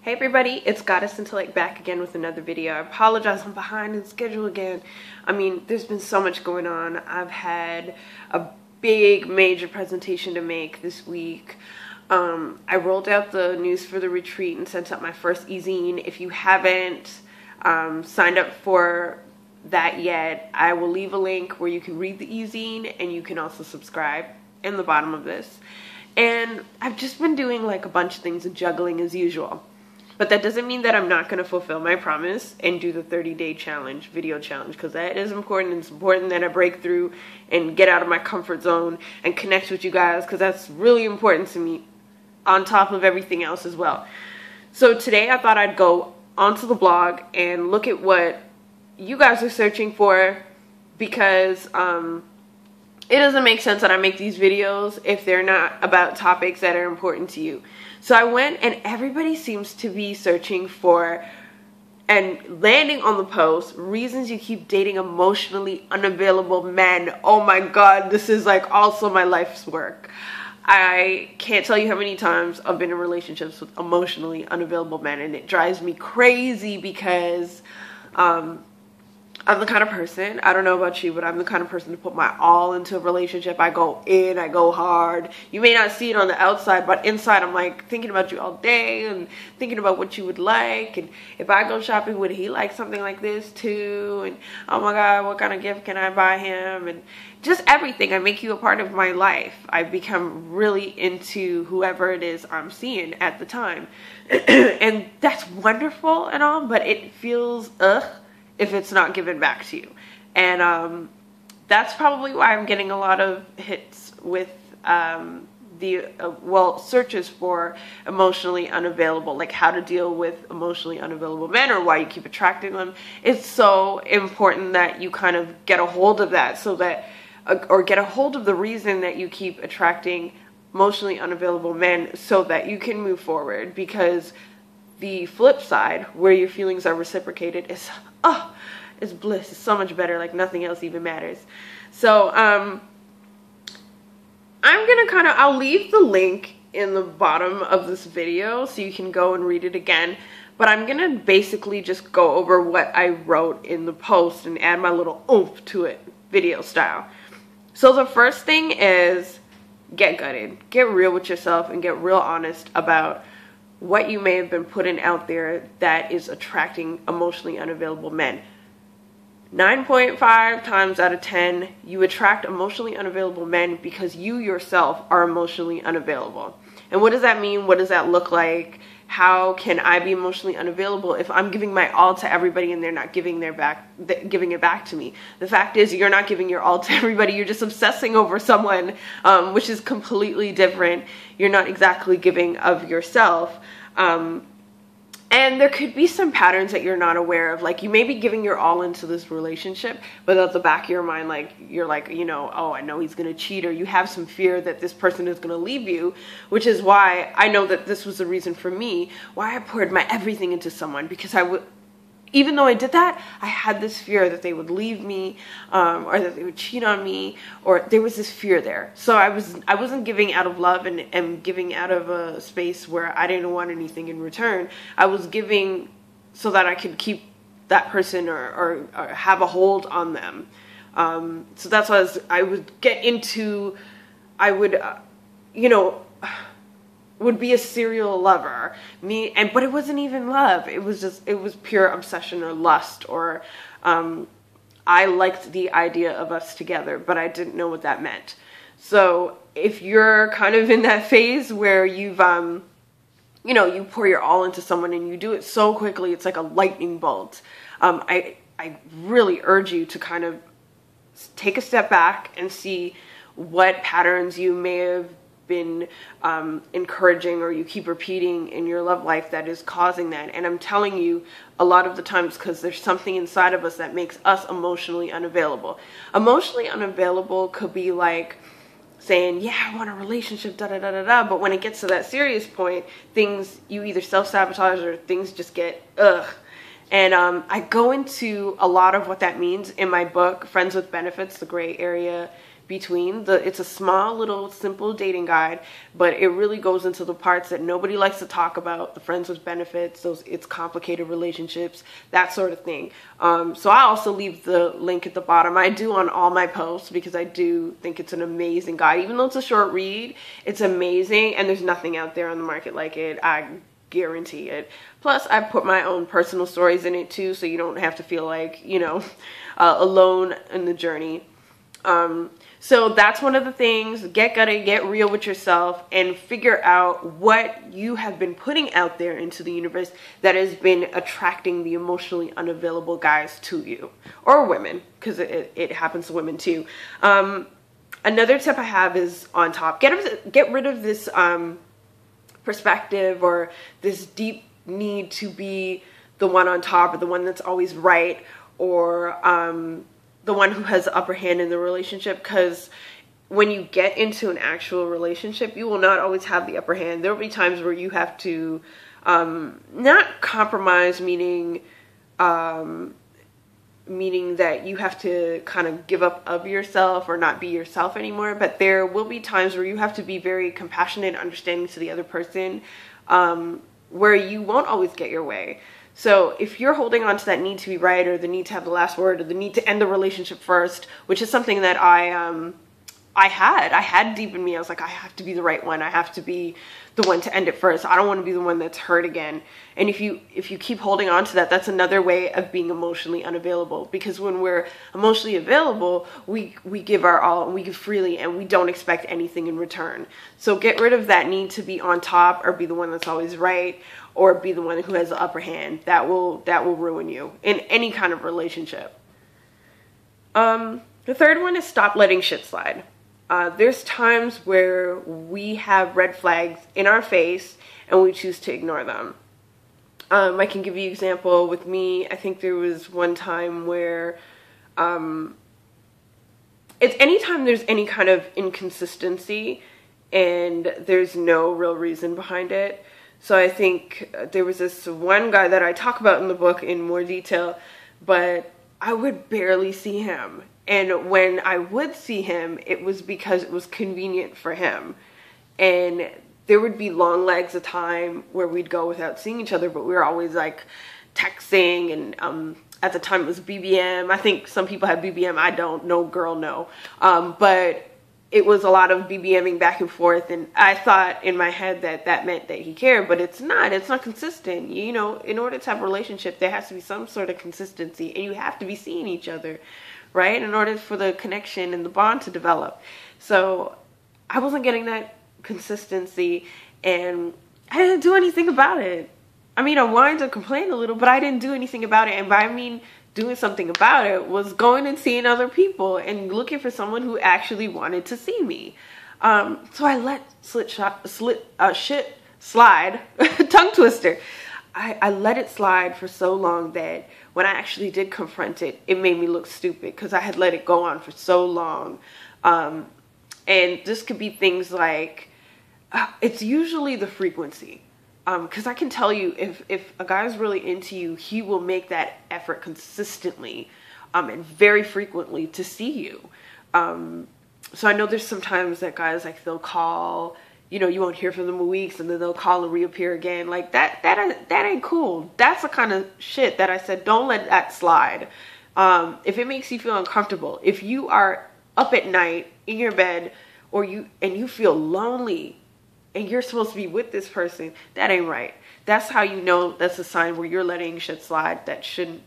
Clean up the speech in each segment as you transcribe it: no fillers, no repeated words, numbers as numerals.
Hey everybody, it's Goddess Intellect back again with another video. I apologize, I'm behind in schedule again. I mean, there's been so much going on. I've had a big major presentation to make this week. I rolled out the news for the retreat and sent out my first e-zine. If you haven't signed up for that yet, I will leave a link where you can read the e-zine and you can also subscribe in the bottom of this. And I've just been doing like a bunch of things and juggling as usual. But that doesn't mean that I'm not going to fulfill my promise and do the 30-day challenge, video challenge, because that is important. It's important that I break through and get out of my comfort zone and connect with you guys, because that's really important to me on top of everything else as well. So today I thought I'd go onto the blog and look at what you guys are searching for, because it doesn't make sense that I make these videos if they're not about topics that are important to you. So I went, and everybody seems to be searching for and landing on the post, reasons you keep dating emotionally unavailable men. Oh my God, this is like also my life's work. I can't tell you how many times I've been in relationships with emotionally unavailable men, and it drives me crazy because I'm the kind of person, I don't know about you, but I'm the kind of person to put my all into a relationship. I go in, I go hard. You may not see it on the outside, but inside I'm like thinking about you all day and thinking about what you would like. And if I go shopping, would he like something like this too? And oh my God, what kind of gift can I buy him? And just everything. I make you a part of my life. I become really into whoever it is I'm seeing at the time. And that's wonderful and all, but it feels if it's not given back to you. And that's probably why I'm getting a lot of hits with searches for emotionally unavailable, like how to deal with emotionally unavailable men or why you keep attracting them. It's so important that you kind of get a hold of that, so that or get a hold of the reason that you keep attracting emotionally unavailable men, so that you can move forward. Because the flip side, where your feelings are reciprocated, is it's bliss. It's so much better. Like nothing else even matters. So I'm gonna I'll leave the link in the bottom of this video so you can go and read it again. But I'm gonna basically just go over what I wrote in the post and add my little oomph to it, video style. So the first thing is get gutted. Get real with yourself and get real honest about what you may have been putting out there that is attracting emotionally unavailable men. 9.5 times out of 10, you attract emotionally unavailable men because you yourself are emotionally unavailable. And what does that mean? What does that look like? How can I be emotionally unavailable if I'm giving my all to everybody and they're not giving it back to me? The fact is, you're not giving your all to everybody. You're just obsessing over someone, which is completely different. You're not exactly giving of yourself. And there could be some patterns that you're not aware of. Like, you may be giving your all into this relationship, but at the back of your mind, like, you're like, you know, oh, I know he's going to cheat, or you have some fear that this person is going to leave you, which is why I know that this was the reason for me, why I poured my everything into someone, because even though I did that, I had this fear that they would leave me, or that they would cheat on me, or there was this fear there. So I wasn't giving out of love and giving out of a space where I didn't want anything in return. I was giving so that I could keep that person or have a hold on them. So that's why I would get into, would be a serial lover, but it wasn't even love. It was pure obsession or lust, or I liked the idea of us together, but I didn't know what that meant. So if you're kind of in that phase where you've you pour your all into someone and you do it so quickly, it's like a lightning bolt. I really urge you to kind of take a step back and see what patterns you may have been encouraging or you keep repeating in your love life that is causing that. And I'm telling you, a lot of the times, because there's something inside of us that makes us emotionally unavailable. Emotionally unavailable could be like saying, yeah, I want a relationship, da da da da da, but when it gets to that serious point, you either self-sabotage or things just get And I go into a lot of what that means in my book, Friends with Benefits, The Gray Area between. It's a small little simple dating guide, but it really goes into the parts that nobody likes to talk about, the friends with benefits, it's complicated relationships, that sort of thing. So I also leave the link at the bottom. I do on all my posts because I do think it's an amazing guide. Even though it's a short read, it's amazing, and there's nothing out there on the market like it. I guarantee it. Plus, I put my own personal stories in it too, so you don't have to feel like, alone in the journey. So that's one of the things. Get gutted, get real with yourself, and figure out what you have been putting out there into the universe that has been attracting the emotionally unavailable guys to you, or women, because it happens to women too. Another tip I have is on top. Get rid of this perspective or this deep need to be the one on top, or the one that's always right, or the one who has the upper hand in the relationship, because when you get into an actual relationship, you will not always have the upper hand. There will be times where you have to not compromise, meaning that you have to kind of give up of yourself or not be yourself anymore, but there will be times where you have to be very compassionate and understanding to the other person, where you won't always get your way. So if you're holding on to that need to be right, or the need to have the last word, or the need to end the relationship first, which is something that I had deep in me. I was like, I have to be the right one. I have to be the one to end it first. I don't want to be the one that's hurt again. And if you keep holding on to that, that's another way of being emotionally unavailable. Because when we're emotionally available, we give our all, and we give freely, and we don't expect anything in return. So get rid of that need to be on top, or be the one that's always right, or be the one who has the upper hand. That will ruin you in any kind of relationship. The third one is stop letting shit slide. There's times where we have red flags in our face and we choose to ignore them. I can give you an example with me. I think there was one time where it's anytime there's any kind of inconsistency and there's no real reason behind it. So I think there was this one guy that I talk about in the book in more detail, but I would barely see him. And when I would see him, it was because it was convenient for him. And there would be long legs of time where we'd go without seeing each other, but we were always like texting, and at the time it was BBM. I think some people have BBM. I don't. No girl, no. But it was a lot of BBMing back and forth, and I thought in my head that meant that he cared, but it's not. It's not consistent. In order to have a relationship, there has to be some sort of consistency, and you have to be seeing each other, right? In order for the connection and the bond to develop. So I wasn't getting that consistency, and I didn't do anything about it. I mean, I wanted to complain a little, but I didn't do anything about it. And by doing something about it was going and seeing other people and looking for someone who actually wanted to see me. So I let shit slide, tongue twister. I let it slide for so long that when I actually did confront it, it made me look stupid because I had let it go on for so long. And this could be things like, it's usually the frequency. Because I can tell you, if a guy's really into you, he will make that effort consistently and very frequently to see you. So I know there's sometimes that guys, like, they'll call, you won't hear from them in weeks, and then they'll call and reappear again. Like, that ain't cool. That's the kind of shit that I said, don't let that slide. If it makes you feel uncomfortable, if you are up at night in your bed, or you feel lonely, and you're supposed to be with this person, that ain't right. That's how you know that's a sign where you're letting shit slide that shouldn't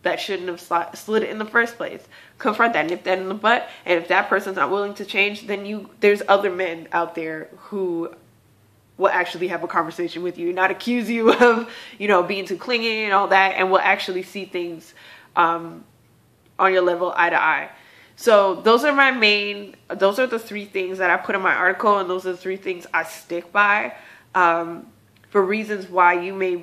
have slid in the first place. Confront that, nip that in the butt, and if that person's not willing to change, then there's other men out there who will actually have a conversation with you, not accuse you of, being too clingy and all that, and will actually see things on your level eye to eye. So those are the three things that I put in my article, and those are the three things I stick by, for reasons why you may be